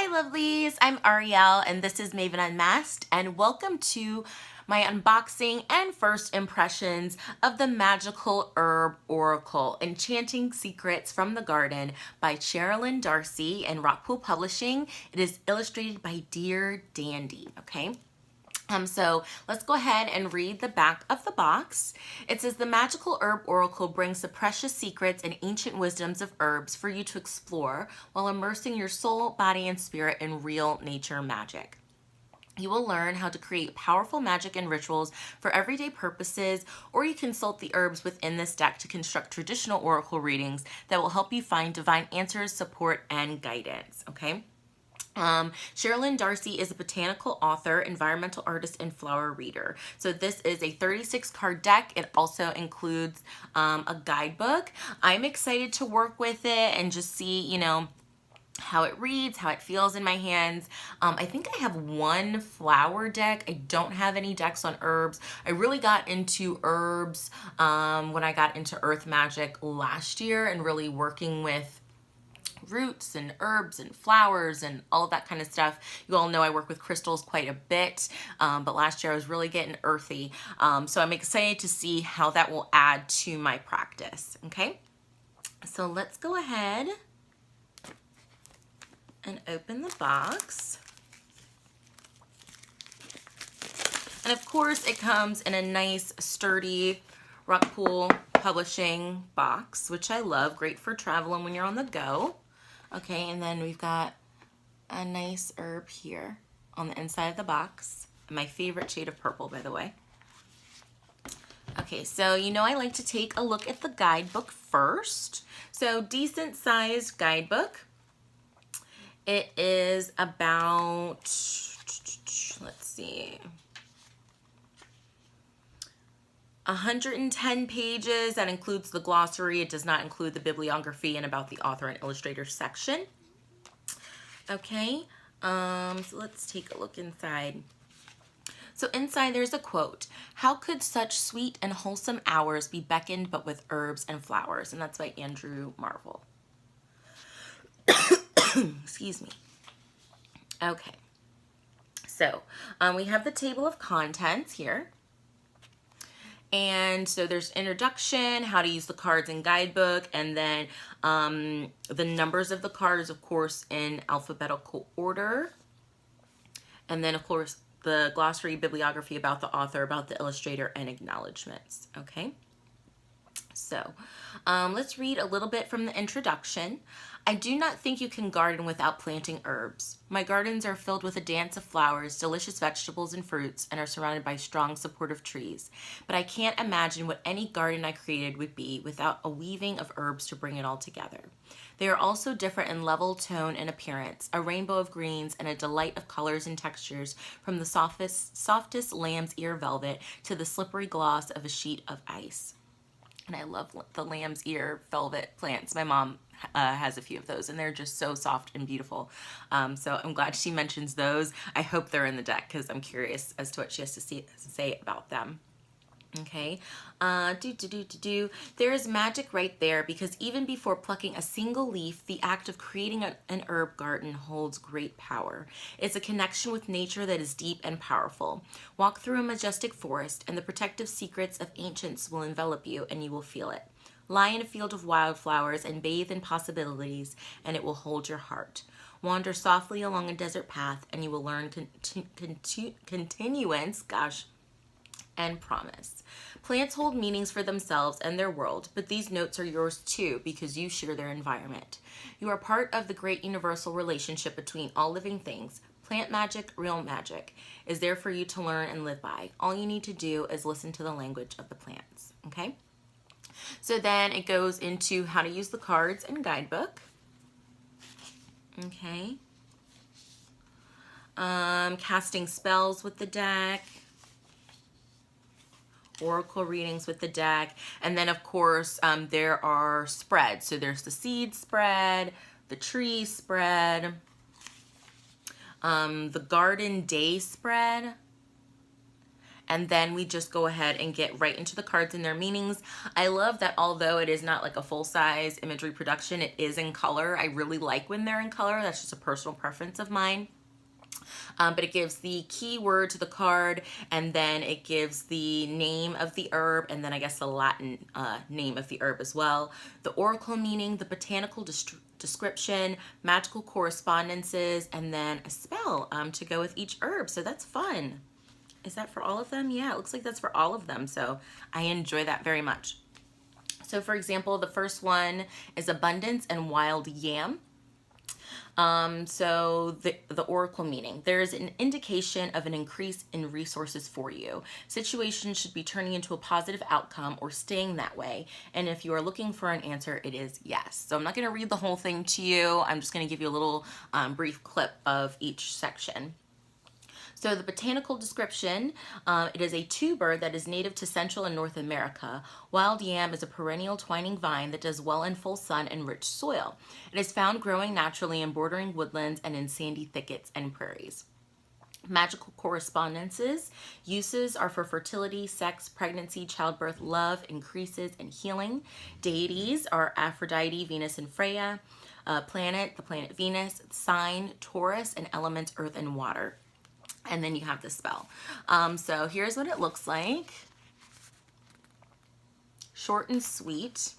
Hi lovelies, I'm Ariel and this is Maven Unmasked, and welcome to my unboxing and first impressions of the Magical Herb Oracle, Enchanting Secrets from the Garden by Sherilyn Darcy and Rockpool Publishing. It is illustrated by Dear Dandy, okay? So let's go ahead and read the back of the box. It says, the Magical Herb Oracle brings the precious secrets and ancient wisdoms of herbs for you to explore while immersing your soul, body, and spirit in real nature magic. You will learn how to create powerful magic and rituals for everyday purposes, or you consult the herbs within this deck to construct traditional oracle readings that will help you find divine answers, support, and guidance, okay? Sherilyn Darcy is a botanical author, environmental artist, and flower reader. So this is a 36 card deck. It also includes a guidebook. I'm excited to work with it and just see, you know, how it reads, how it feels in my hands. I think I have one flower deck. I don't have any decks on herbs. I really got into herbs when I got into earth magic last year and really working with roots and herbs and flowers and all of that kind of stuff. You all know I work with crystals quite a bit, but last year I was really getting earthy. So I'm excited to see how that will add to my practice, okay? So let's go ahead and open the box. And of course it comes in a nice sturdy Rockpool Publishing box, which I love. Great for traveling when you're on the go. Okay, and then we've got a nice herb here on the inside of the box. My favorite shade of purple, by the way. Okay, so you know I like to take a look at the guidebook first. So decent sized guidebook. It is about, let's see, 110 pages. That includes the glossary. It does not include the bibliography and about the author and illustrator section. Okay, so let's take a look inside. So inside there's a quote, "How could such sweet and wholesome hours be beckoned but with herbs and flowers?" And that's by Andrew Marvel. Excuse me. Okay, so we have the table of contents here. And so there's introduction, how to use the cards in guidebook, and then the numbers of the cards, of course, in alphabetical order. And then, of course, the glossary, bibliography about the author, about the illustrator, and acknowledgments, okay? So let's read a little bit from the introduction. "I do not think you can garden without planting herbs. My gardens are filled with a dance of flowers, delicious vegetables and fruits, and are surrounded by strong supportive trees. But I can't imagine what any garden I created would be without a weaving of herbs to bring it all together. They are all so different in level, tone, and appearance, a rainbow of greens and a delight of colors and textures, from the softest lamb's ear velvet to the slippery gloss of a sheet of ice." And I love the lamb's ear velvet plants. My mom has a few of those, and they're just so soft and beautiful. So I'm glad she mentions those. I hope they're in the deck because I'm curious as to what she has to say about them. Okay, there is magic right there, because even before plucking a single leaf, the act of creating an herb garden holds great power. It's a connection with nature that is deep and powerful. Walk through a majestic forest, and the protective secrets of ancients will envelop you, and you will feel it. Lie in a field of wildflowers and bathe in possibilities, and it will hold your heart. Wander softly along a desert path, and you will learn continuance, and promise. Plants hold meanings for themselves and their world, but these notes are yours too, because you share their environment. You are part of the great universal relationship between all living things. Plant magic, real magic, is there for you to learn and live by. All you need to do is listen to the language of the plants, okay? So then it goes into how to use the cards and guidebook. Okay. Casting spells with the deck. Oracle readings with the deck, and then of course there are spreads. So there's the seed spread, the tree spread, the garden day spread, And then we just go ahead and get right into the cards and their meanings. I love that although it is not like a full-size imagery production, it is in color. I really like when they're in color. That's just a personal preference of mine. But it gives the keyword to the card, and then it gives the name of the herb, and then I guess the Latin name of the herb as well. The oracle meaning, the botanical description, magical correspondences, and then a spell to go with each herb. So that's fun. Is that for all of them? Yeah, it looks like that's for all of them. So I enjoy that very much. So for example, the first one is abundance and wild yam. So the oracle meaning, there is an indication of an increase in resources for you. Situations should be turning into a positive outcome or staying that way. And if you are looking for an answer, it is yes. So I'm not going to read the whole thing to you. I'm just going to give you a little brief clip of each section. So the botanical description, it is a tuber that is native to Central and North America. Wild yam is a perennial twining vine that does well in full sun and rich soil. It is found growing naturally in bordering woodlands and in sandy thickets and prairies. Magical correspondences. Uses are for fertility, sex, pregnancy, childbirth, love, increases, and healing. Deities are Aphrodite, Venus, and Freya. Planet, the planet Venus. Sign, Taurus, and elements earth and water. And then you have the spell. So here's what it looks like. Short and sweet.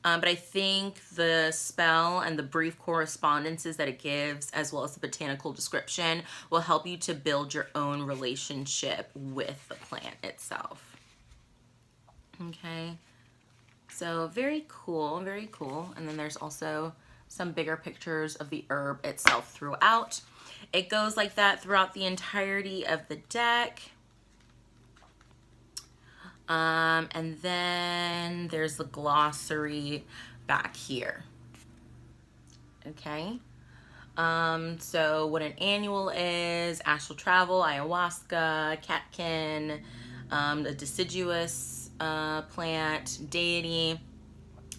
But I think the spell and the brief correspondences that it gives, as well as the botanical description, will help you to build your own relationship with the plant itself. Okay. So very cool, very cool. And then there's also some bigger pictures of the herb itself throughout. It goes like that throughout the entirety of the deck. And then there's the glossary back here. Okay. So what an annual is, astral travel, ayahuasca, catkin, the deciduous plant, deity.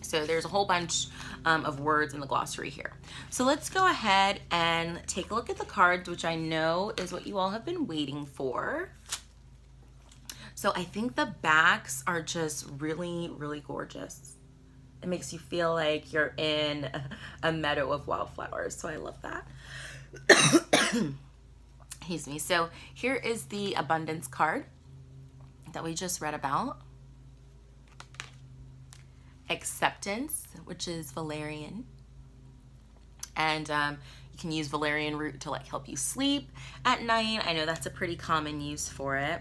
So there's a whole bunch of words in the glossary here. So let's go ahead and take a look at the cards, which I know is what you all have been waiting for. So I think the backs are just really, really gorgeous. It makes you feel like you're in a meadow of wildflowers. So I love that. Excuse me. So here is the abundance card that we just read about. Acceptance, which is valerian, and you can use valerian root to like help you sleep at night. I know that's a pretty common use for it.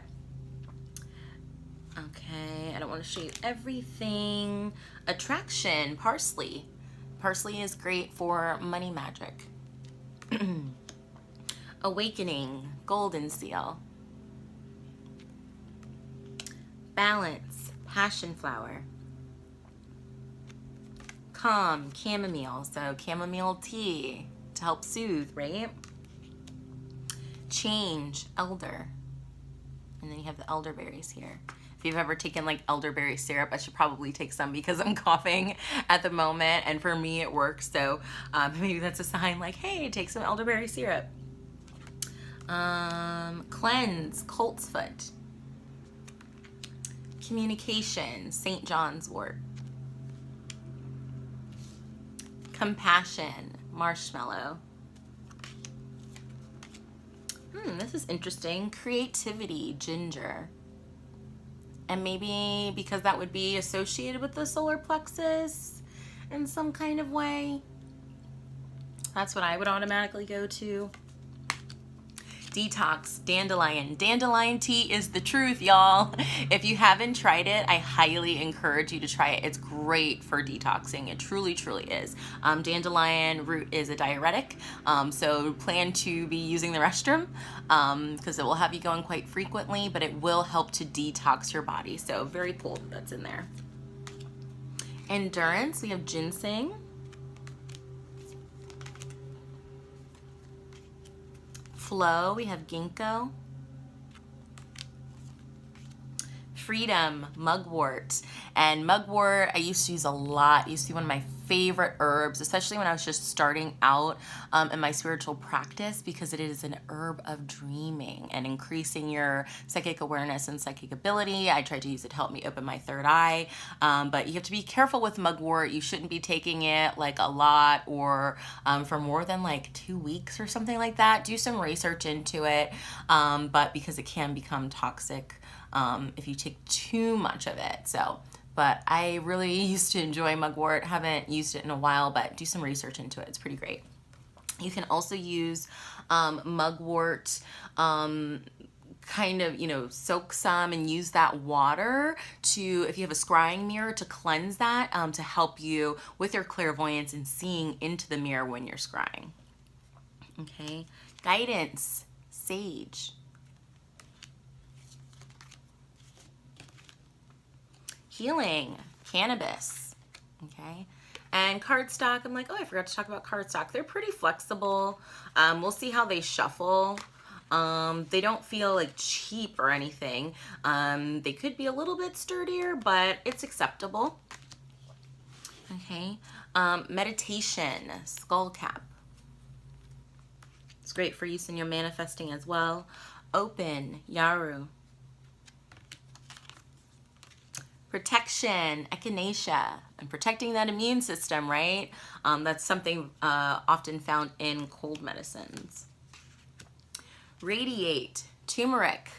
Okay, I don't want to show you everything. Attraction, parsley. Parsley is great for money magic. Awakening, golden seal. Balance, passion flower. Calm, chamomile, so chamomile tea to help soothe, right? Change, elder. And then you have the elderberries here. If you've ever taken like elderberry syrup, I should probably take some because I'm coughing at the moment, and for me it works, so maybe that's a sign like, hey, take some elderberry syrup. Cleanse, colt's foot. Communication, St. John's wort. Compassion, marshmallow. This is interesting. Creativity, ginger. And maybe because that would be associated with the solar plexus in some kind of way. That's what I would automatically go to. Detox, dandelion. Dandelion tea is the truth, y'all. If you haven't tried it, I highly encourage you to try it. It's great for detoxing. It truly, truly is. Dandelion root is a diuretic, so plan to be using the restroom because it will have you going quite frequently, but it will help to detox your body. So very cool that's in there. Endurance, we have ginseng. Flow, we have ginkgo. Freedom, mugwort. And mugwort I used to use a lot. It used to be one of my favorite herbs, especially when I was just starting out in my spiritual practice, because it is an herb of dreaming and increasing your psychic awareness and psychic ability. I tried to use it to help me open my third eye, but you have to be careful with mugwort. You shouldn't be taking it like a lot or for more than like 2 weeks or something like that. Do some research into it, but because it can become toxic if you take too much of it. So, but I really used to enjoy mugwort. Haven't used it in a while, but do some research into it. It's pretty great. You can also use mugwort, kind of, you know, soak some and use that water to, if you have a scrying mirror, to cleanse that, to help you with your clairvoyance and seeing into the mirror when you're scrying. Okay, guidance, sage. Healing, cannabis, okay? And cardstock, I'm like, oh, I forgot to talk about cardstock. They're pretty flexible. We'll see how they shuffle. They don't feel like cheap or anything. They could be a little bit sturdier, but it's acceptable. Okay, meditation, skull cap. It's great for use in your manifesting as well. Open, yaru. Protection, echinacea, and protecting that immune system, right? That's something often found in cold medicines. Radiate, turmeric.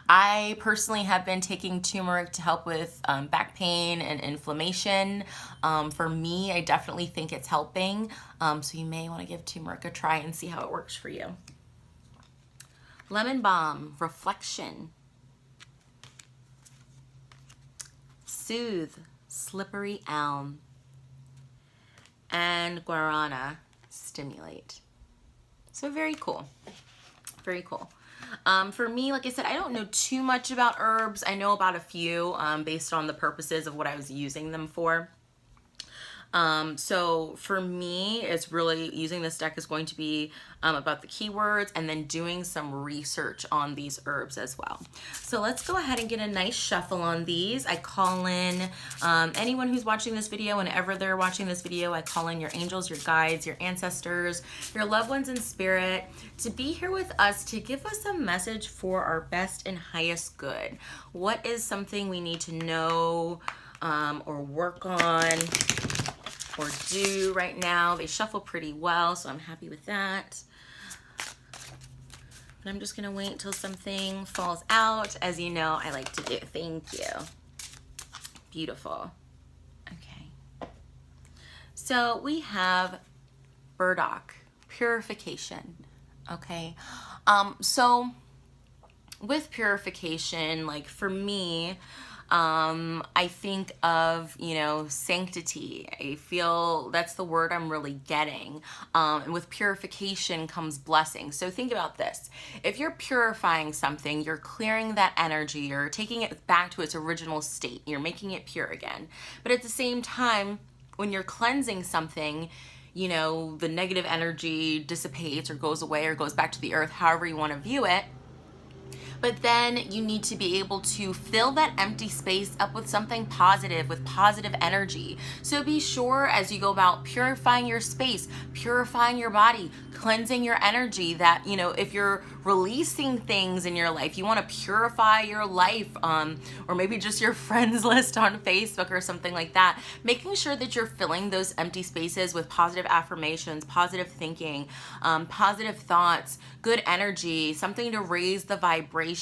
I personally have been taking turmeric to help with back pain and inflammation. For me, I definitely think it's helping. So you may want to give turmeric a try and see how it works for you. Lemon balm, reflection. Soothe, slippery elm. And guarana, stimulate. So very cool. Very cool. For me, like I said, I don't know too much about herbs. I know about a few based on the purposes of what I was using them for. So for me, it's really using this deck is going to be about the keywords and then doing some research on these herbs as well. So let's go ahead and get a nice shuffle on these. I call in anyone who's watching this video, whenever they're watching this video, I call in your angels, your guides, your ancestors, your loved ones in spirit to be here with us to give us a message for our best and highest good. What is something we need to know or work on or do right now? They shuffle pretty well, so I'm happy with that. But I'm just gonna wait until something falls out. As you know, I like to do. Thank you. Beautiful. Okay. So we have Burdock Purification. Okay. So with purification, like for me, I think of, you know, sanctity. I feel that's the word I'm really getting. And with purification comes blessing. So think about this. If you're purifying something, you're clearing that energy, you're taking it back to its original state, you're making it pure again. But at the same time, when you're cleansing something, you know, the negative energy dissipates or goes away or goes back to the earth, however you want to view it. But then you need to be able to fill that empty space up with something positive, with positive energy. So be sure as you go about purifying your space, purifying your body, cleansing your energy, that, you know, if you're releasing things in your life, you want to purify your life, or maybe just your friends list on Facebook or something like that, making sure that you're filling those empty spaces with positive affirmations, positive thinking, positive thoughts, good energy, something to raise the vibration.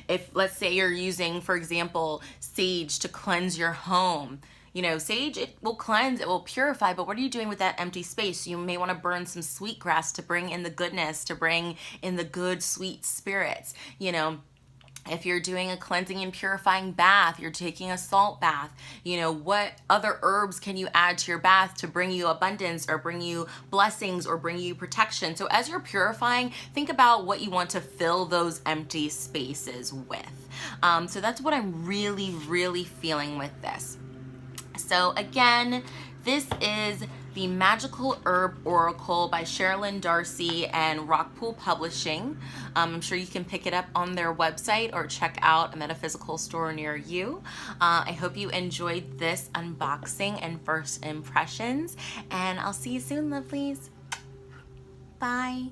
If let's say you're using, for example, sage to cleanse your home, you know, sage, it will cleanse, it will purify, but what are you doing with that empty space? You may want to burn some sweetgrass to bring in the goodness, to bring in the good, sweet spirits. You know, if you're doing a cleansing and purifying bath, you're taking a salt bath, you know, what other herbs can you add to your bath to bring you abundance or bring you blessings or bring you protection? So as you're purifying, think about what you want to fill those empty spaces with. So that's what I'm really, really feeling with this. So again, this is the Magical Herb Oracle by Sherilyn Darcy and Rockpool Publishing. I'm sure you can pick it up on their website or check out a metaphysical store near you. I hope you enjoyed this unboxing and first impressions, and I'll see you soon, lovelies. Bye.